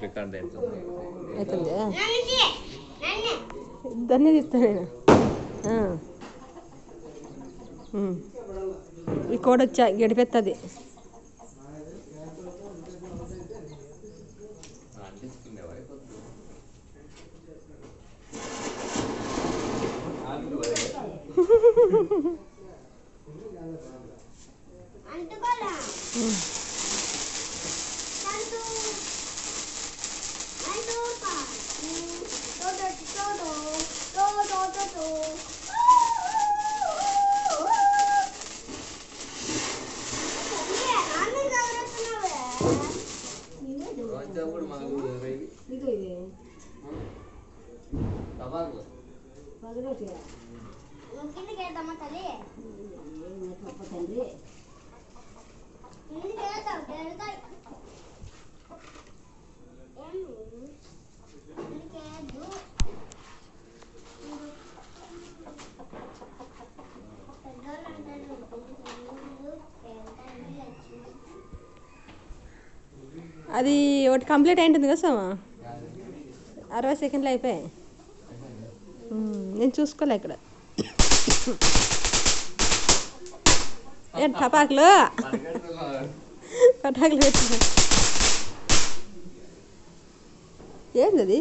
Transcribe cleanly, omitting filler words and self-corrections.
record అవుతుంది దాన్ని తీస్తాను నేను ఈ కోడ్ వచ్చా గడిపెత్తది అది ఒకటి కంప్లీట్ అయింటుంది కదా సోమా 60 సెకండ్లు అయిపోయాయి నేను చూసుకోలే ఇక్కడ టపాకులు పటాకులు పెట్టిన ఏంది అది